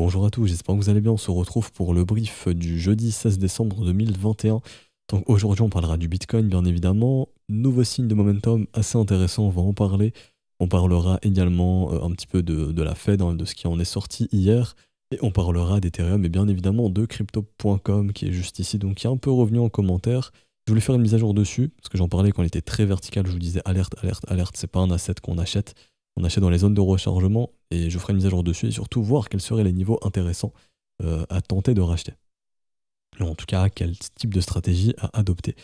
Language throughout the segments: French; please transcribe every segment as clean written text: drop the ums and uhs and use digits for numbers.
Bonjour à tous, j'espère que vous allez bien. On se retrouve pour le brief du jeudi 16 décembre 2021. Donc aujourd'hui, on parlera du Bitcoin, bien évidemment. Nouveau signe de momentum assez intéressant, on va en parler. On parlera également un petit peu de la Fed, hein, de ce qui en est sorti hier. Et on parlera d'Ethereum et bien évidemment de crypto.com qui est juste ici, donc qui est un peu revenu en commentaire. Je voulais faire une mise à jour dessus, parce que j'en parlais quand il était très vertical. Je vous disais alerte, alerte, alerte, c'est pas un asset qu'on achète. On achète dans les zones de rechargement et je ferai une mise à jour dessus et surtout voir quels seraient les niveaux intéressants à tenter de racheter. Et en tout cas, quel type de stratégie à adopter.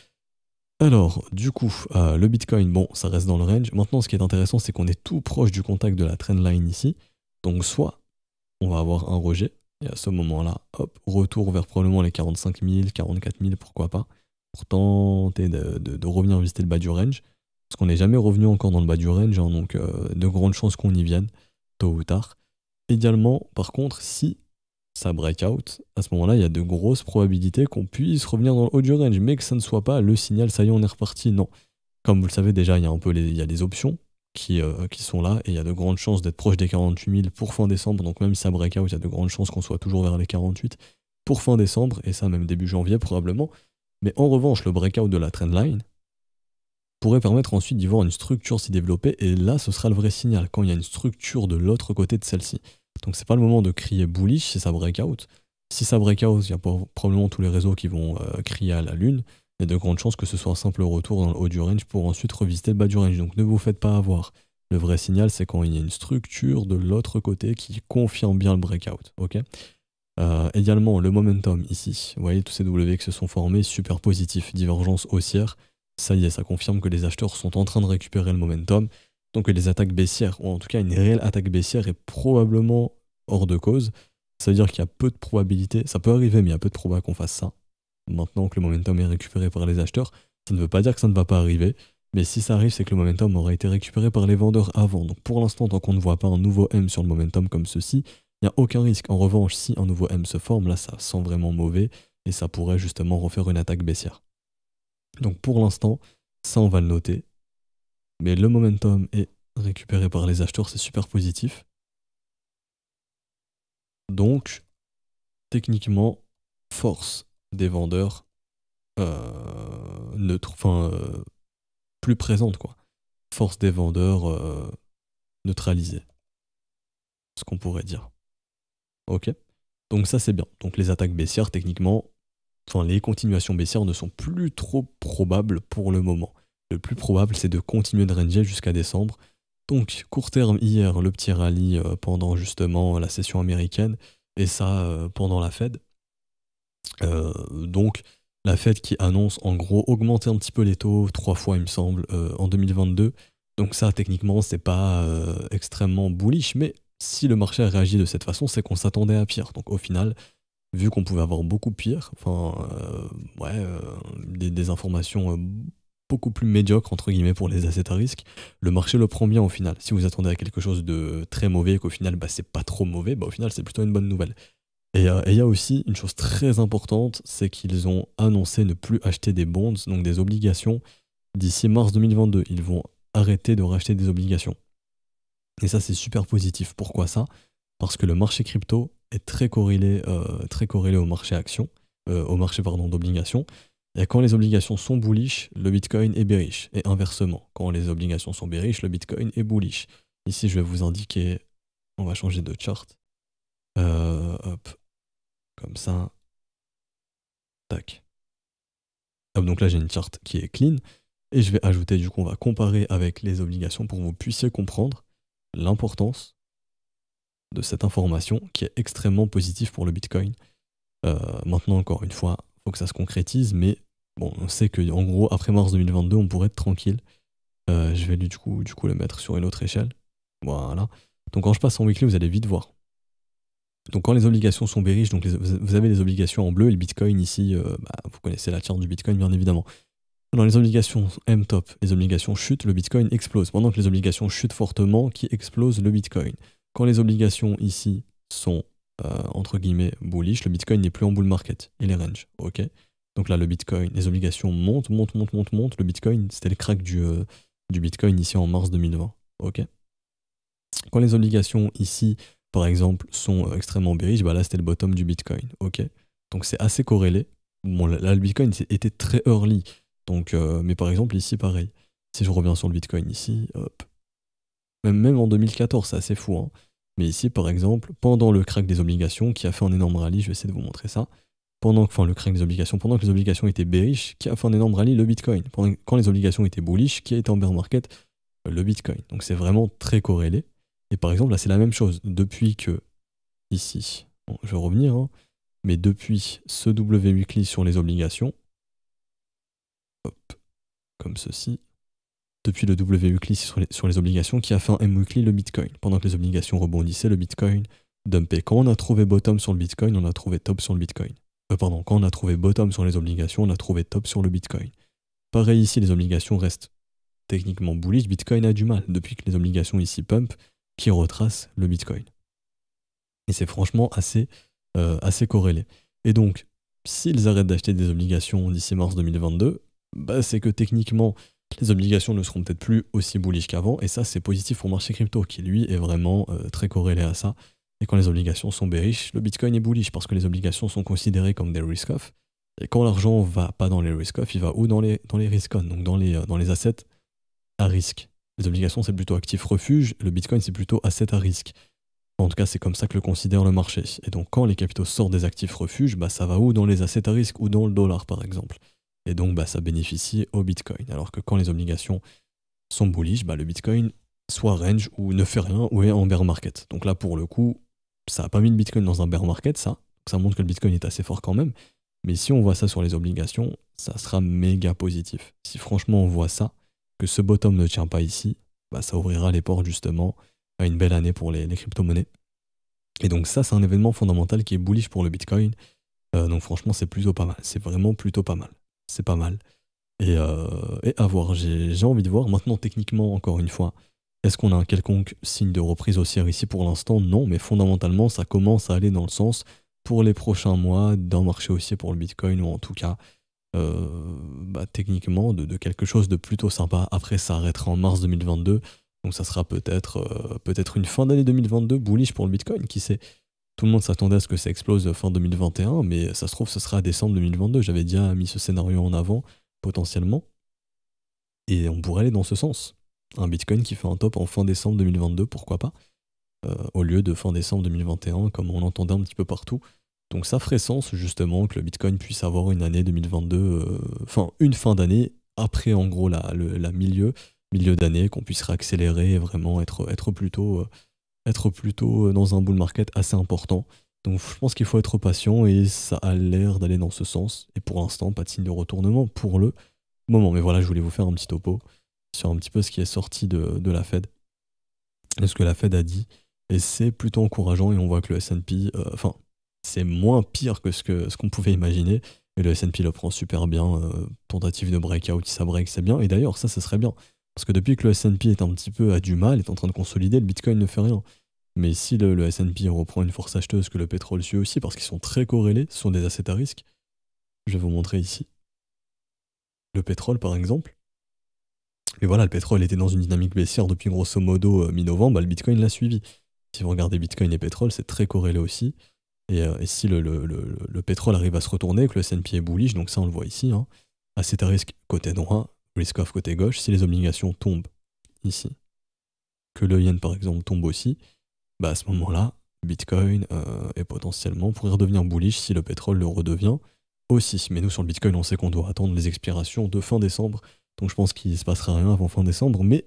Alors, du coup, le Bitcoin, bon, ça reste dans le range. Maintenant, ce qui est intéressant, c'est qu'on est tout proche du contact de la trendline ici. Donc, soit on va avoir un rejet, et à ce moment-là, hop, retour vers probablement les 45 000, 44 000, pourquoi pas, pour tenter de revenir visiter le bas du range. Parce qu'on n'est jamais revenu encore dans le bas du range, hein, donc de grandes chances qu'on y vienne, tôt ou tard. Également, par contre, si ça breakout, à ce moment-là, il y a de grosses probabilités qu'on puisse revenir dans le haut du range, mais que ça ne soit pas le signal, ça y est, on est reparti. Non. Comme vous le savez déjà, il y a un peu il y a des options qui sont là, et il y a de grandes chances d'être proche des 48 000 pour fin décembre, donc même si ça breakout, il y a de grandes chances qu'on soit toujours vers les 48 pour fin décembre, et ça même début janvier probablement. Mais en revanche, le breakout de la trendline pourrait permettre ensuite d'y voir une structure s'y développer, et là ce sera le vrai signal, quand il y a une structure de l'autre côté de celle-ci. Donc c'est pas le moment de crier bullish si ça breakout. Si ça breakout, il y a probablement tous les réseaux qui vont crier à la lune, il y a de grandes chances que ce soit un simple retour dans le haut du range pour ensuite revisiter le bas du range, donc ne vous faites pas avoir. Le vrai signal, c'est quand il y a une structure de l'autre côté qui confirme bien le breakout. Ok. Également, le momentum ici, vous voyez tous ces W qui se sont formés, super positif, divergence haussière. Ça y est, ça confirme que les acheteurs sont en train de récupérer le momentum. Donc les attaques baissières, ou en tout cas une réelle attaque baissière, est probablement hors de cause. Ça veut dire qu'il y a peu de probabilité, ça peut arriver, mais il y a peu de probabilité qu'on fasse ça. Maintenant que le momentum est récupéré par les acheteurs, ça ne veut pas dire que ça ne va pas arriver. Mais si ça arrive, c'est que le momentum aura été récupéré par les vendeurs avant. Donc pour l'instant, tant qu'on ne voit pas un nouveau M sur le momentum comme ceci, il n'y a aucun risque. En revanche, si un nouveau M se forme, là ça sent vraiment mauvais et ça pourrait justement refaire une attaque baissière. Donc pour l'instant, ça on va le noter. Mais le momentum est récupéré par les acheteurs, c'est super positif. Donc, techniquement, force des vendeurs neutre, enfin plus présente quoi. Force des vendeurs neutralisée, ce qu'on pourrait dire. Ok. Donc ça c'est bien. Donc les attaques baissières, techniquement, enfin les continuations baissières ne sont plus trop probables pour le moment. Le plus probable, c'est de continuer de ranger jusqu'à décembre. Donc, court terme, hier, le petit rallye pendant justement la session américaine, et ça pendant la Fed. Donc, la Fed qui annonce en gros augmenter un petit peu les taux 3 fois, il me semble, en 2022. Donc ça, techniquement, c'est pas extrêmement bullish, mais si le marché a réagi de cette façon, c'est qu'on s'attendait à pire. Donc au final, vu qu'on pouvait avoir beaucoup pire, enfin, des informations beaucoup plus médiocres, entre guillemets, pour les assets à risque, le marché le prend bien au final. Si vous attendez à quelque chose de très mauvais et qu'au final, bah, c'est pas trop mauvais, bah, au final, c'est plutôt une bonne nouvelle. Et il y a aussi une chose très importante, c'est qu'ils ont annoncé ne plus acheter des bonds, donc des obligations, d'ici mars 2022. Ils vont arrêter de racheter des obligations. Et ça, c'est super positif. Pourquoi ça? Parce que le marché crypto est très corrélé au marché action, au marché pardon, d'obligations. Et quand les obligations sont bullish, le Bitcoin est bearish. Et inversement, quand les obligations sont bearish, le Bitcoin est bullish. Ici, je vais vous indiquer, on va changer de chart. Hop, comme ça. Tac. Hop, donc là, j'ai une chart qui est clean. Et je vais ajouter, du coup, on va comparer avec les obligations pour que vous puissiez comprendre l'importance de cette information qui est extrêmement positive pour le Bitcoin. Maintenant, encore une fois, il faut que ça se concrétise, mais bon, on sait qu'en gros, après mars 2022, on pourrait être tranquille. Je vais du coup le mettre sur une autre échelle. Voilà. Donc quand je passe en weekly, vous allez vite voir. Donc quand les obligations sont bearish, donc vous avez les obligations en bleu et le Bitcoin ici, vous connaissez la charte du Bitcoin bien évidemment. Dans les obligations M-top, les obligations chutent, le Bitcoin explose. Pendant que les obligations chutent fortement, qui explose le Bitcoin. Quand les obligations ici sont entre guillemets bullish, le Bitcoin n'est plus en bull market, il est range, ok. Donc là le Bitcoin, les obligations montent, le Bitcoin, c'était le crack du Bitcoin ici en mars 2020, ok. Quand les obligations ici par exemple, sont extrêmement bearish, bah là c'était le bottom du Bitcoin. Ok. Donc c'est assez corrélé. Bon, là le Bitcoin était très early. Donc, mais par exemple, ici, pareil. Si je reviens sur le Bitcoin ici, hop. Même en 2014, c'est assez fou, hein. Mais ici, par exemple, pendant le crack des obligations, qui a fait un énorme rallye, je vais essayer de vous montrer ça. Le crack des obligations, pendant que les obligations étaient bearish, qui a fait un énorme rallye, le Bitcoin. Quand les obligations étaient bullish, qui a été en bear market, le Bitcoin. Donc c'est vraiment très corrélé. Et par exemple, là, c'est la même chose. Depuis que, ici, bon, je vais revenir, hein, mais depuis ce W weekly sur les obligations, hop, comme ceci, depuis le W weekly sur les obligations, qui a fait un M weekly le Bitcoin. Pendant que les obligations rebondissaient, le Bitcoin dumpait. Quand on a trouvé bottom sur le Bitcoin, on a trouvé top sur le Bitcoin. Quand on a trouvé bottom sur les obligations, on a trouvé top sur le Bitcoin. Pareil ici, les obligations restent techniquement bullish. Bitcoin a du mal depuis que les obligations ici pump, qui retracent le Bitcoin. Et c'est franchement assez corrélé. Et donc, s'ils arrêtent d'acheter des obligations d'ici mars 2022, bah c'est que techniquement, les obligations ne seront peut-être plus aussi bullish qu'avant, et ça c'est positif pour le marché crypto, qui lui est vraiment très corrélé à ça. Et quand les obligations sont bearish, le Bitcoin est bullish, parce que les obligations sont considérées comme des risk-off, et quand l'argent va pas dans les risk-off, il va où dans les risk-on, donc dans les assets à risque. Les obligations c'est plutôt actif refuge, le Bitcoin c'est plutôt asset à risque. En tout cas, c'est comme ça que le considère le marché. Et donc, quand les capitaux sortent des actifs refuges, bah, ça va où dans les assets à risque ou dans le dollar, par exemple. Et donc, bah, ça bénéficie au Bitcoin. Alors que quand les obligations sont bullish, bah, le Bitcoin soit range ou ne fait rien ou est en bear market. Donc là, pour le coup, ça n'a pas mis le Bitcoin dans un bear market, ça. Donc, ça montre que le Bitcoin est assez fort quand même. Mais si on voit ça sur les obligations, ça sera méga positif. Si franchement on voit ça, que ce bottom ne tient pas ici, bah, ça ouvrira les portes justement à une belle année pour les crypto-monnaies. Et donc ça, c'est un événement fondamental qui est bullish pour le Bitcoin. Donc franchement, c'est plutôt pas mal. C'est vraiment plutôt pas mal. C'est pas mal. Et à voir, j'ai envie de voir. Maintenant, techniquement, encore une fois, est-ce qu'on a un quelconque signe de reprise haussière ici pour l'instant? Non, mais fondamentalement, ça commence à aller dans le sens pour les prochains mois d'un marché haussier pour le Bitcoin, ou en tout cas, techniquement, de quelque chose de plutôt sympa. Après, ça arrêtera en mars 2022. Donc ça sera peut-être une fin d'année 2022 bullish pour le Bitcoin, qui sait. Tout le monde s'attendait à ce que ça explose fin 2021, mais ça se trouve ce sera décembre 2022. J'avais déjà mis ce scénario en avant, potentiellement. Et on pourrait aller dans ce sens. Un Bitcoin qui fait un top en fin décembre 2022, pourquoi pas, au lieu de fin décembre 2021, comme on l'entendait un petit peu partout. Donc ça ferait sens, justement, que le Bitcoin puisse avoir une année 2022, une fin d'année, après en gros la milieu d'année, qu'on puisse réaccélérer et vraiment être plutôt dans un bull market assez important. Donc je pense qu'il faut être patient et ça a l'air d'aller dans ce sens. Et pour l'instant, pas de signe de retournement pour le moment. Mais voilà, je voulais vous faire un petit topo sur un petit peu ce qui est sorti de la Fed et ce que la Fed a dit. Et c'est plutôt encourageant et on voit que le S&P, c'est moins pire que ce qu'on pouvait imaginer. Et le S&P le prend super bien. Tentative de breakout, si ça break, c'est bien. Et d'ailleurs, ça serait bien. Parce que depuis que le S&P est un petit peu à du mal, est en train de consolider, le Bitcoin ne fait rien. Mais si le S&P reprend une force acheteuse, que le pétrole suit aussi, parce qu'ils sont très corrélés, ce sont des assets à risque, je vais vous montrer ici. Le pétrole, par exemple. Mais voilà, le pétrole était dans une dynamique baissière depuis grosso modo mi-novembre, bah, le Bitcoin l'a suivi. Si vous regardez Bitcoin et pétrole, c'est très corrélé aussi. Et si le pétrole arrive à se retourner, que le S&P est bullish, donc ça on le voit ici, hein, asset à risque côté droit, risk off côté gauche, si les obligations tombent ici, que le yen par exemple tombe aussi, bah à ce moment-là, Bitcoin est potentiellement pourrait redevenir bullish si le pétrole le redevient aussi. Mais nous sur le Bitcoin, on sait qu'on doit attendre les expirations de fin décembre, donc je pense qu'il ne se passera rien avant fin décembre, mais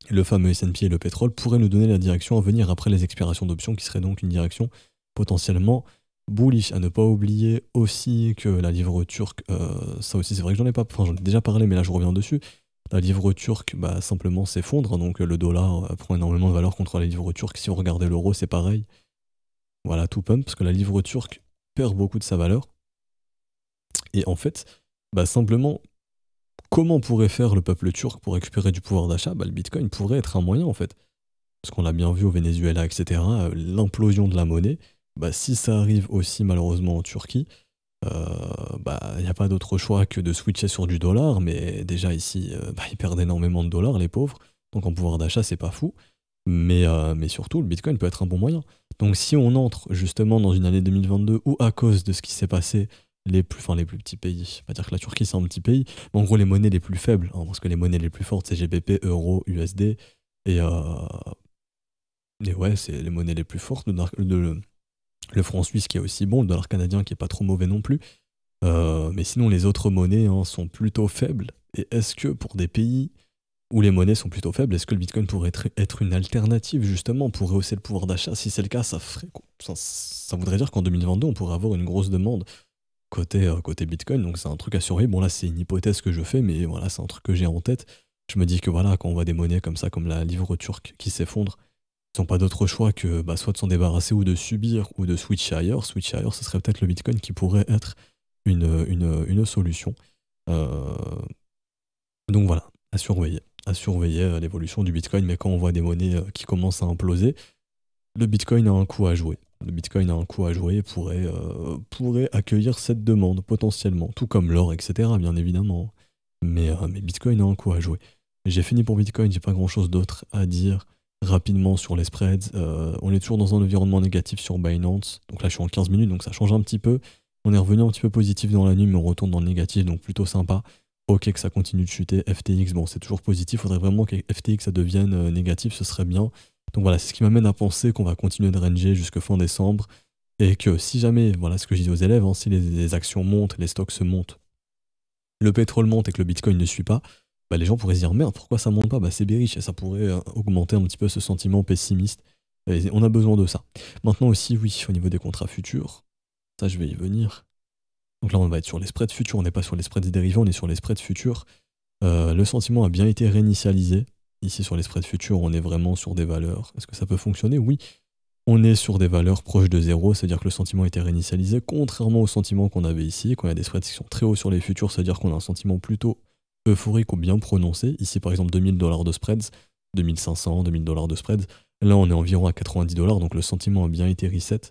le fameux S&P et le pétrole pourraient nous donner la direction à venir après les expirations d'options, qui serait donc une direction potentiellement bullish. À ne pas oublier aussi que la livre turque, ça aussi c'est vrai que j'en ai déjà parlé, mais là je reviens dessus. La livre turque, bah, simplement s'effondre, donc le dollar prend énormément de valeur contre la livre turque. Si vous regardez l'euro, c'est pareil. Voilà, tout pump, parce que la livre turque perd beaucoup de sa valeur. Et en fait, bah, simplement, comment pourrait faire le peuple turc pour récupérer du pouvoir d'achat? Bah, le Bitcoin pourrait être un moyen, en fait. Parce qu'on l'a bien vu au Venezuela, etc., l'implosion de la monnaie, bah, si ça arrive aussi malheureusement en Turquie, il n'y a pas d'autre choix que de switcher sur du dollar, mais déjà ici, ils perdent énormément de dollars, les pauvres, donc en pouvoir d'achat, c'est pas fou. Mais surtout, le Bitcoin peut être un bon moyen. Donc si on entre justement dans une année 2022 où à cause de ce qui s'est passé, les plus petits pays, pas dire que la Turquie c'est un petit pays, mais en gros les monnaies les plus faibles, hein, parce que les monnaies les plus fortes c'est GBP, Euro, USD, et, euh, et ouais, c'est les monnaies les plus fortes, le franc suisse qui est aussi bon, le dollar canadien qui est pas trop mauvais non plus. Mais sinon, les autres monnaies hein, sont plutôt faibles. Et est-ce que pour des pays où les monnaies sont plutôt faibles, est-ce que le Bitcoin pourrait être une alternative justement pour rehausser le pouvoir d'achat? Si c'est le cas, ça ferait quoi? Ça voudrait dire qu'en 2022, on pourrait avoir une grosse demande côté Bitcoin. Donc c'est un truc à surveiller. Bon là, c'est une hypothèse que je fais, mais voilà, c'est un truc que j'ai en tête. Je me dis que voilà, quand on voit des monnaies comme ça, comme la livre turque qui s'effondre, ils n'ont pas d'autre choix que bah, soit de s'en débarrasser ou de subir ou de switcher ailleurs. Switcher ailleurs, ce serait peut-être le Bitcoin qui pourrait être une solution. Euh, donc voilà, à surveiller l'évolution du Bitcoin, mais quand on voit des monnaies qui commencent à imploser, le Bitcoin a un coup à jouer. Le Bitcoin a un coup à jouer et pourrait accueillir cette demande potentiellement, tout comme l'or, etc. bien évidemment. Mais Bitcoin a un coup à jouer. J'ai fini pour Bitcoin, j'ai pas grand-chose d'autre à dire rapidement sur les spreads. On est toujours dans un environnement négatif sur Binance. Donc là, je suis en 15 minutes, donc ça change un petit peu. On est revenu un petit peu positif dans la nuit, mais on retourne dans le négatif, donc plutôt sympa. Ok que ça continue de chuter. FTX, bon, c'est toujours positif. Faudrait vraiment que FTX ça devienne négatif, ce serait bien. Donc voilà, c'est ce qui m'amène à penser qu'on va continuer de ranger jusque fin décembre. Et que si jamais, voilà ce que je dis aux élèves, hein, si les actions montent, les stocks se montent, le pétrole monte et que le Bitcoin ne suit pas, bah, les gens pourraient se dire merde, pourquoi ça monte pas? Bah, c'est bearish et ça pourrait augmenter un petit peu ce sentiment pessimiste. Et on a besoin de ça. Maintenant aussi, oui, au niveau des contrats futurs, ça je vais y venir. Donc là, on va être sur les spreads futurs, on n'est pas sur les spreads dérivés, on est sur les spreads futurs. Le sentiment a bien été réinitialisé. Ici, sur les spreads futurs, on est vraiment sur des valeurs. Est-ce que ça peut fonctionner? Oui. On est sur des valeurs proches de zéro, c'est-à-dire que le sentiment a été réinitialisé, contrairement au sentiment qu'on avait ici. Quand il y a des spreads qui sont très hauts sur les futurs, c'est-à-dire qu'on a un sentiment plutôt euphorique ou bien prononcé. Ici, par exemple, 2000 $ de spreads, 2500, 2000 $ de spreads. Là, on est environ à 90 $, donc le sentiment a bien été reset.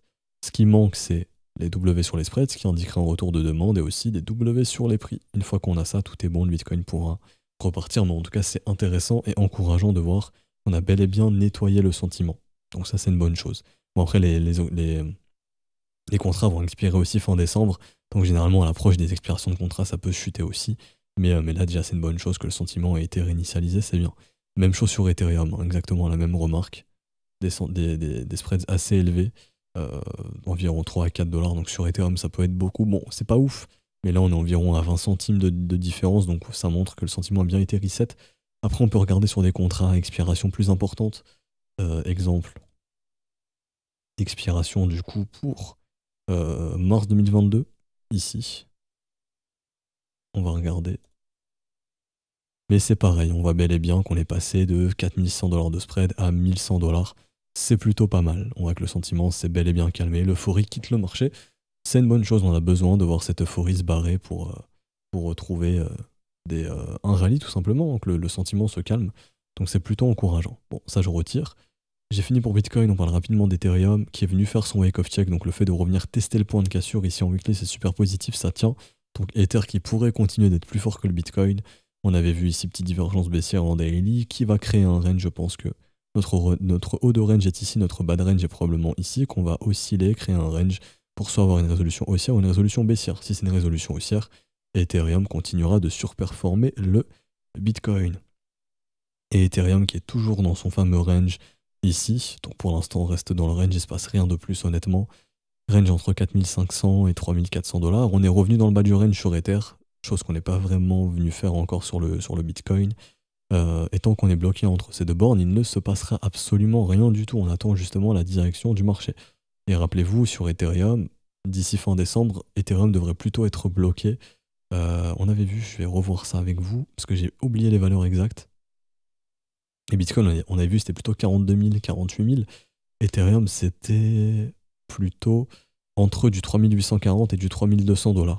Ce qui manque, c'est les W sur les spreads, ce qui indiquerait un retour de demande, et aussi des W sur les prix. Une fois qu'on a ça, tout est bon, le Bitcoin pourra repartir, mais en tout cas, c'est intéressant et encourageant de voir qu'on a bel et bien nettoyé le sentiment. Donc ça, c'est une bonne chose. Bon, après, les contrats vont expirer aussi fin décembre, donc généralement, à l'approche des expirations de contrats, ça peut chuter aussi. Mais là, déjà, c'est une bonne chose que le sentiment ait été réinitialisé, c'est bien. Même chose sur Ethereum, hein, exactement la même remarque. Des spreads assez élevés, environ 3 à 4 $. Donc sur Ethereum, ça peut être beaucoup. Bon, c'est pas ouf, mais là, on est environ à 20 centimes de différence, donc ça montre que le sentiment a bien été reset. Après, on peut regarder sur des contrats à expiration plus importante. Exemple, expiration du coup pour mars 2022, ici. On va regarder. Mais c'est pareil, on voit bel et bien qu'on est passé de 4100 $ de spread à 1100 $. C'est plutôt pas mal. On voit que le sentiment s'est bel et bien calmé. L'euphorie quitte le marché. C'est une bonne chose, on a besoin de voir cette euphorie se barrer pour retrouver un rallye tout simplement, que le sentiment se calme. Donc c'est plutôt encourageant. Bon, ça je retire. J'ai fini pour Bitcoin, on parle rapidement d'Ethereum qui est venu faire son wake of check, donc le fait de revenir tester le point de cassure ici en weekly, c'est super positif, ça tient. Donc Ether qui pourrait continuer d'être plus fort que le Bitcoin. On avait vu ici petite divergence baissière en daily qui va créer un range. Je pense que notre haut de range est ici, notre bas de range est probablement ici, qu'on va osciller, créer un range pour soit avoir une résolution haussière ou une résolution baissière. Si c'est une résolution haussière, Ethereum continuera de surperformer le Bitcoin. Et Ethereum qui est toujours dans son fameux range ici, donc pour l'instant on reste dans le range, il se passe rien de plus honnêtement. Range entre 4500 et 3400 $. On est revenu dans le bas du range sur Ether, chose qu'on n'est pas vraiment venu faire encore sur le Bitcoin. Et tant qu'on est bloqué entre ces deux bornes, il ne se passera absolument rien du tout. On attend justement la direction du marché. Et rappelez-vous, sur Ethereum, d'ici fin décembre, Ethereum devrait plutôt être bloqué. On avait vu, je vais revoir ça avec vous, parce que j'ai oublié les valeurs exactes. Et Bitcoin, on avait vu, c'était plutôt 42 000, 48 000. Ethereum, c'était plutôt entre du 3840 et du 3200 $. Donc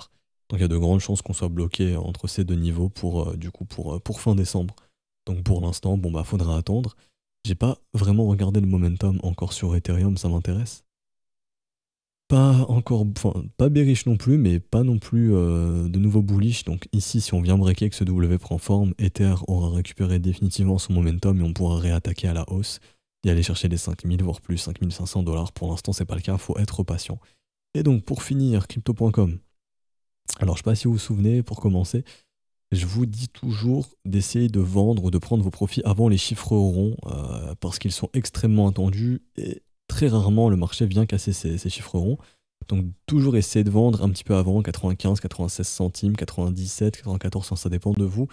il y a de grandes chances qu'on soit bloqué entre ces deux niveaux pour fin décembre. Donc pour l'instant, bon bah faudra attendre. J'ai pas vraiment regardé le momentum encore sur Ethereum, ça m'intéresse. Pas encore, enfin pas bearish non plus, mais pas non plus de nouveau bullish. Donc ici, si on vient breaker, que ce W prend forme, Ether aura récupéré définitivement son momentum et on pourra réattaquer à la hausse. et aller chercher les 5000 voire plus, 5500 $. Pour l'instant, c'est pas le cas, il faut être patient. Et donc, pour finir, crypto.com. Alors, je sais pas si vous vous souvenez, pour commencer, je vous dis toujours d'essayer de vendre ou de prendre vos profits avant les chiffres ronds parce qu'ils sont extrêmement attendus et très rarement le marché vient casser ces chiffres ronds. Donc toujours essayer de vendre un petit peu avant, 95, 96 centimes, 97, 94, ça dépend de vous.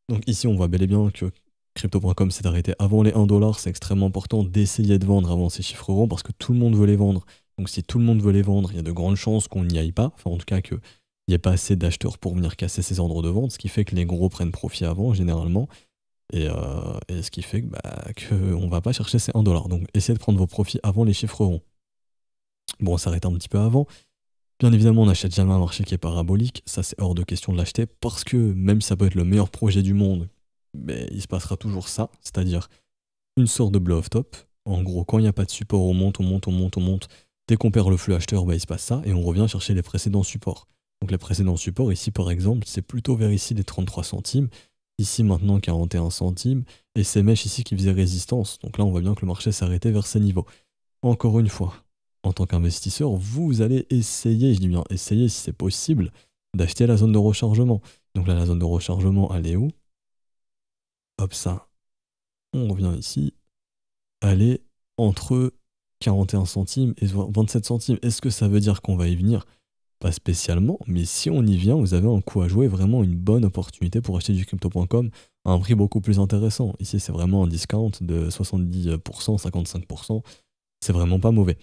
Donc ici on voit bel et bien que crypto.com s'est arrêté avant les 1 $, c'est extrêmement important d'essayer de vendre avant ces chiffres ronds parce que tout le monde veut les vendre. Donc si tout le monde veut les vendre, il y a de grandes chances qu'on n'y aille pas, enfin en tout cas que il n'y a pas assez d'acheteurs pour venir casser ces ordres de vente, ce qui fait que les gros prennent profit avant, généralement, et ce qui fait qu'on ne va pas chercher ces 1 $. Donc, essayez de prendre vos profits avant les chiffres ronds. Bon, on s'arrête un petit peu avant. Bien évidemment, on n'achète jamais un marché qui est parabolique, ça c'est hors de question de l'acheter, parce que même si ça peut être le meilleur projet du monde, mais il se passera toujours ça, c'est-à-dire une sorte de blow off top. En gros, quand il n'y a pas de support, on monte, on monte, on monte, on monte. Dès qu'on perd le flux acheteur, il se passe ça, et on revient chercher les précédents supports. Donc les précédents supports, ici par exemple, c'est plutôt vers ici les 33 centimes, ici maintenant 41 centimes, et ces mèches ici qui faisaient résistance. Donc là on voit bien que le marché s'arrêtait vers ces niveaux. Encore une fois, en tant qu'investisseur, vous allez essayer, je dis bien essayer si c'est possible, d'acheter la zone de rechargement. Donc là la zone de rechargement, elle est où? Hop ça, on revient ici, elle est entre 41 centimes et 27 centimes. Est-ce que ça veut dire qu'on va y venir? Pas spécialement, mais si on y vient, vous avez un coup à jouer, vraiment une bonne opportunité pour acheter du crypto.com à un prix beaucoup plus intéressant. Ici, c'est vraiment un discount de 70%, 55%. C'est vraiment pas mauvais.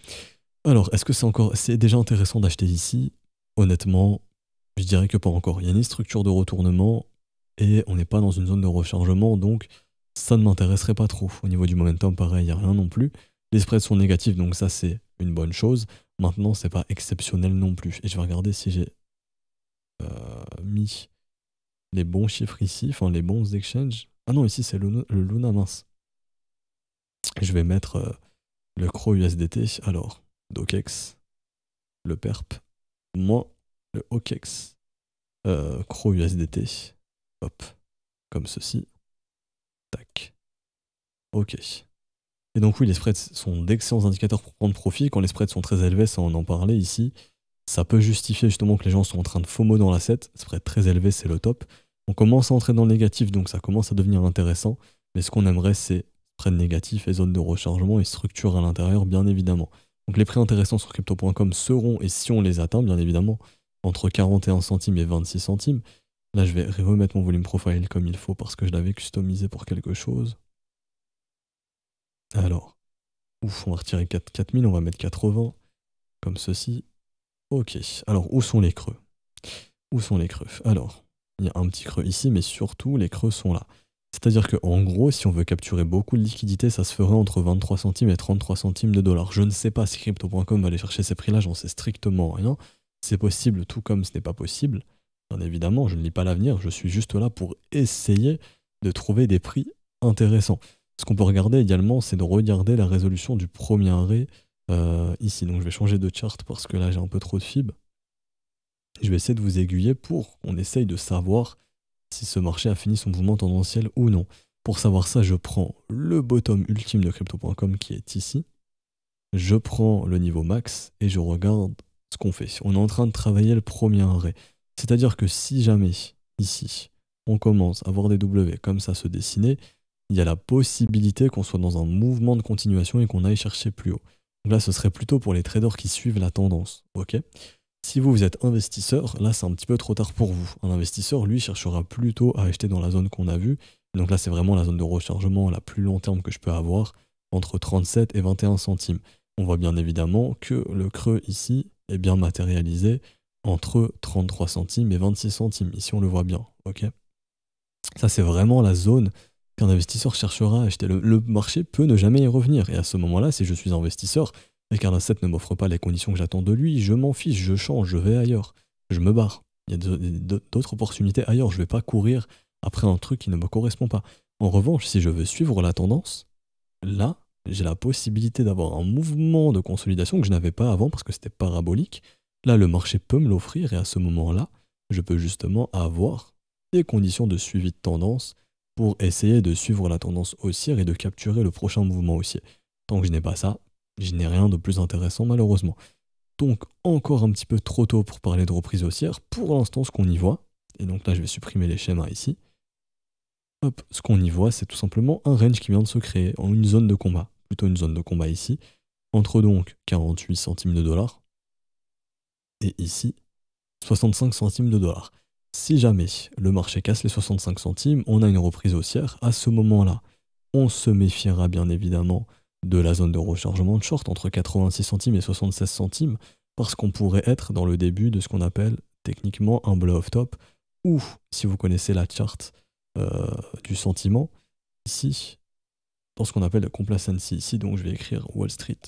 Alors, est-ce que c'est déjà intéressant d'acheter ici? Honnêtement, je dirais que pas encore. Il y a une structure de retournement et on n'est pas dans une zone de rechargement, donc ça ne m'intéresserait pas trop. Au niveau du momentum, pareil, il n'y a rien non plus. Les spreads sont négatifs, donc ça, c'est une bonne chose. Maintenant, c'est pas exceptionnel non plus. Et je vais regarder si j'ai mis les bons chiffres ici, enfin les bons exchanges. Ah non, ici c'est le Luna, mince. Je vais mettre le CRO USDT. Alors, DOCEX, le PERP, moins le OKEX. CRO USDT. Hop, comme ceci. Tac. Ok. Et donc oui, les spreads sont d'excellents indicateurs pour prendre profit. Quand les spreads sont très élevés, ça on en parlait ici, ça peut justifier justement que les gens sont en train de FOMO dans l'asset. Spread très élevé, c'est le top. On commence à entrer dans le négatif, donc ça commence à devenir intéressant. Mais ce qu'on aimerait, c'est spread négatif et zone de rechargement et structure à l'intérieur, bien évidemment. Donc les prix intéressants sur crypto.com seront, et si on les atteint, bien évidemment, entre 41 centimes et 26 centimes. Là, je vais remettre mon volume profile comme il faut parce que je l'avais customisé pour quelque chose. Alors, ouf, on va retirer 4000, on va mettre 80, comme ceci. Ok, alors où sont les creux? Où sont les creux? Alors, il y a un petit creux ici, mais surtout, les creux sont là. C'est-à-dire qu'en gros, si on veut capturer beaucoup de liquidités, ça se ferait entre 23 centimes et 33 centimes de dollars. Je ne sais pas si crypto.com va aller chercher ces prix-là, j'en sais strictement rien. C'est possible, tout comme ce n'est pas possible. Bien évidemment, je ne lis pas l'avenir, je suis juste là pour essayer de trouver des prix intéressants. Ce qu'on peut regarder également, c'est de regarder la résolution du premier arrêt ici. Donc je vais changer de chart parce que là j'ai un peu trop de fib. Je vais essayer de vous aiguiller pour qu'on essaye de savoir si ce marché a fini son mouvement tendanciel ou non. Pour savoir ça, je prends le bottom ultime de crypto.com qui est ici. Je prends le niveau max et je regarde ce qu'on fait. On est en train de travailler le premier arrêt. C'est-à-dire que si jamais, ici, on commence à voir des W comme ça se dessiner, il y a la possibilité qu'on soit dans un mouvement de continuation et qu'on aille chercher plus haut. Donc là, ce serait plutôt pour les traders qui suivent la tendance. Ok ? Si vous êtes investisseur, là, c'est un petit peu trop tard pour vous. Un investisseur, lui, cherchera plutôt à acheter dans la zone qu'on a vue. Donc là, c'est vraiment la zone de rechargement à la plus long terme que je peux avoir, entre 37 et 21 centimes. On voit bien évidemment que le creux ici est bien matérialisé entre 33 centimes et 26 centimes. Ici, on le voit bien. Ok ? Ça, c'est vraiment la zone qu'un investisseur cherchera à acheter. Le marché peut ne jamais y revenir. Et à ce moment-là, si je suis investisseur et qu'un asset ne m'offre pas les conditions que j'attends de lui, je m'en fiche, je change, je vais ailleurs. Je me barre. Il y a d'autres opportunités ailleurs. Je ne vais pas courir après un truc qui ne me correspond pas. En revanche, si je veux suivre la tendance, là, j'ai la possibilité d'avoir un mouvement de consolidation que je n'avais pas avant parce que c'était parabolique. Là, le marché peut me l'offrir et à ce moment-là, je peux justement avoir des conditions de suivi de tendance pour essayer de suivre la tendance haussière et de capturer le prochain mouvement haussier. Tant que je n'ai pas ça, je n'ai rien de plus intéressant malheureusement. Donc encore un petit peu trop tôt pour parler de reprise haussière. Pour l'instant, ce qu'on y voit, et donc là je vais supprimer les schémas ici, hop, ce qu'on y voit, c'est tout simplement un range qui vient de se créer en une zone de combat, plutôt une zone de combat ici, entre donc 48 centimes de dollars et ici 65 centimes de dollars. Si jamais le marché casse les 65 centimes, on a une reprise haussière. À ce moment-là, on se méfiera bien évidemment de la zone de rechargement de short entre 86 centimes et 76 centimes, parce qu'on pourrait être dans le début de ce qu'on appelle techniquement un blow-off top, ou si vous connaissez la charte du sentiment, ici, dans ce qu'on appelle la complacency ici, donc je vais écrire Wall Street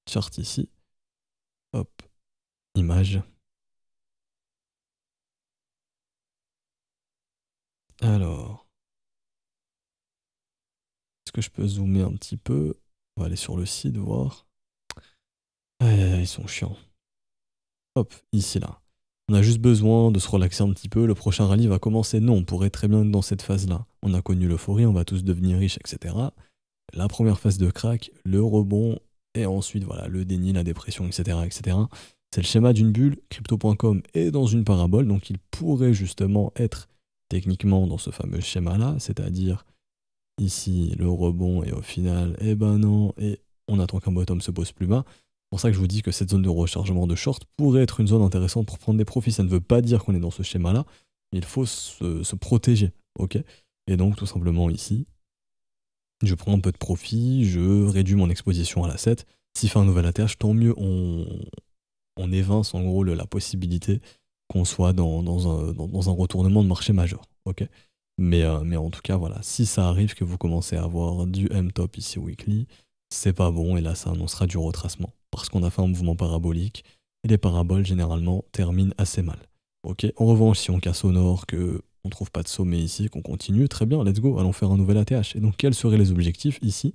chart ici, hop, image. Alors, est-ce que je peux zoomer un petit peu? On va aller sur le site voir. Ils sont chiants. Hop, ici là. On a juste besoin de se relaxer un petit peu, le prochain rallye va commencer. Non, on pourrait très bien être dans cette phase-là. On a connu l'euphorie, on va tous devenir riches, etc. La première phase de crack, le rebond, et ensuite voilà, le déni, la dépression, etc. etc. C'est le schéma d'une bulle. Crypto.com est dans une parabole, donc il pourrait justement être techniquement dans ce fameux schéma-là, c'est-à-dire ici le rebond, et au final, eh ben non, et on attend qu'un bottom se pose plus bas. C'est pour ça que je vous dis que cette zone de rechargement de short pourrait être une zone intéressante pour prendre des profits. Ça ne veut pas dire qu'on est dans ce schéma-là, mais il faut se protéger, ok? Et donc tout simplement ici, je prends un peu de profit, je réduis mon exposition à l'asset. S'il fait un nouvel ATH, tant mieux, on évince en gros la possibilité qu'on soit dans un retournement de marché majeur, ok? Mais en tout cas, voilà, si ça arrive que vous commencez à avoir du M-top ici weekly, c'est pas bon, et là ça annoncera du retracement, parce qu'on a fait un mouvement parabolique, et les paraboles généralement terminent assez mal. Ok. En revanche, si on casse au nord, que on trouve pas de sommet ici, qu'on continue, très bien, let's go, allons faire un nouvel ATH. Et donc quels seraient les objectifs ici,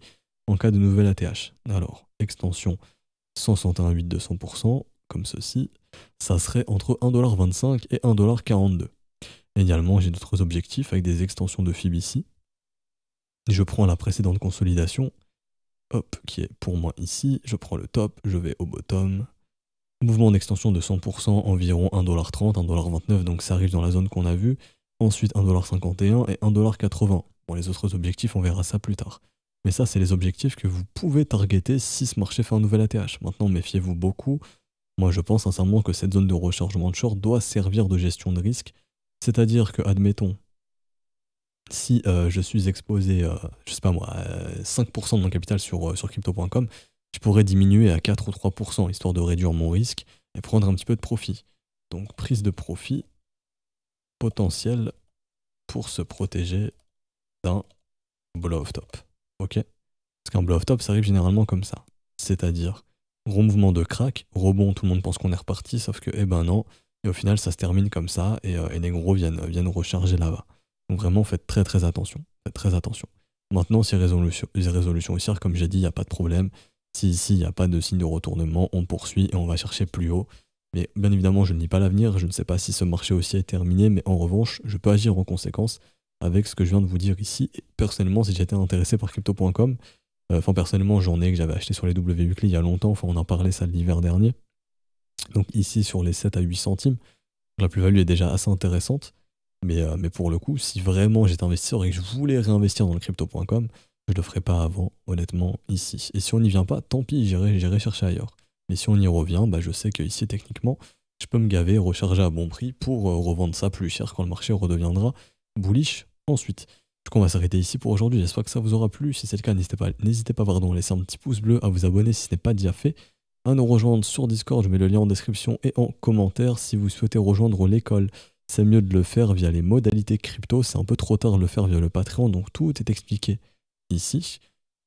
en cas de nouvel ATH? Alors, extension 161,8 de 100%, comme ceci, ça serait entre 1,25$ et 1,42$. Également, j'ai d'autres objectifs avec des extensions de FIB ici. Je prends la précédente consolidation, hop, qui est pour moi ici, je prends le top, je vais au bottom. Mouvement d'extension de 100%, environ 1,30$, 1,29$, donc ça arrive dans la zone qu'on a vue. Ensuite 1,51$ et 1,80$. Bon, les autres objectifs, on verra ça plus tard. Mais ça, c'est les objectifs que vous pouvez targeter si ce marché fait un nouvel ATH. Maintenant, méfiez-vous beaucoup. Moi, je pense sincèrement que cette zone de rechargement de short doit servir de gestion de risque. C'est-à-dire que, admettons, si je suis exposé, je sais pas moi, 5% de mon capital sur crypto.com, je pourrais diminuer à 4 ou 3%, histoire de réduire mon risque et prendre un petit peu de profit. Donc prise de profit potentielle pour se protéger d'un blow-off top. Ok? Parce qu'un blow-off top, ça arrive généralement comme ça. C'est-à-dire, gros mouvement de crack, rebond, tout le monde pense qu'on est reparti, sauf que, eh ben non, et au final, ça se termine comme ça, et les gros viennent recharger là-bas. Donc vraiment, faites très très attention. Faites très attention. Maintenant, si résolution haussière, comme j'ai dit, il n'y a pas de problème. Si ici, il n'y a pas de signe de retournement, on poursuit et on va chercher plus haut. Mais bien évidemment, je ne lis pas l'avenir, je ne sais pas si ce marché haussier est terminé, mais en revanche, je peux agir en conséquence avec ce que je viens de vous dire ici. Et personnellement, si j'étais intéressé par crypto.com, enfin personnellement, j'en ai que j'avais acheté sur les W Weekly il y a longtemps, enfin on en parlait ça l'hiver dernier. Donc ici, sur les 7 à 8 centimes, la plus-value est déjà assez intéressante. Mais pour le coup, si vraiment j'étais investisseur et que je voulais réinvestir dans le crypto.com, je le ferai pas avant, honnêtement, ici. Et si on n'y vient pas, tant pis, j'irai chercher ailleurs. Mais si on y revient, bah je sais que ici, techniquement, je peux me gaver, recharger à bon prix pour revendre ça plus cher quand le marché redeviendra bullish ensuite. Du coup, on va s'arrêter ici pour aujourd'hui. J'espère que ça vous aura plu. Si c'est le cas, n'hésitez pas à laisser un petit pouce bleu, à vous abonner si ce n'est pas déjà fait, à nous rejoindre sur Discord. Je mets le lien en description et en commentaire. Si vous souhaitez rejoindre l'école, c'est mieux de le faire via les modalités crypto. C'est un peu trop tard de le faire via le Patreon, donc tout est expliqué ici.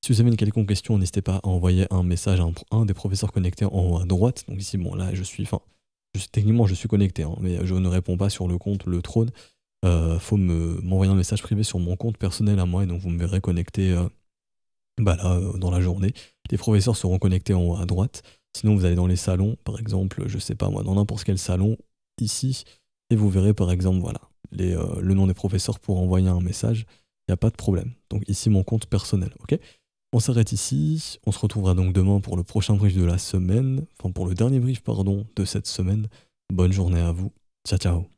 Si vous avez une quelconque question, n'hésitez pas à envoyer un message à un des professeurs connectés en haut à droite. Donc ici, bon là, techniquement, je suis connecté, hein, mais je ne réponds pas sur le compte Le Trône. Faut m'envoyer un message privé sur mon compte personnel à moi, et donc vous me verrez connecté dans la journée. Les professeurs seront connectés en haut à droite. Sinon, vous allez dans les salons, par exemple, je sais pas moi, dans n'importe quel salon, ici, et vous verrez par exemple, voilà, le nom des professeurs pour envoyer un message. Il n'y a pas de problème. Donc ici, mon compte personnel, ok? On s'arrête ici, on se retrouvera donc demain pour le prochain brief de la semaine, enfin pour le dernier brief, pardon, de cette semaine. Bonne journée à vous, ciao ciao.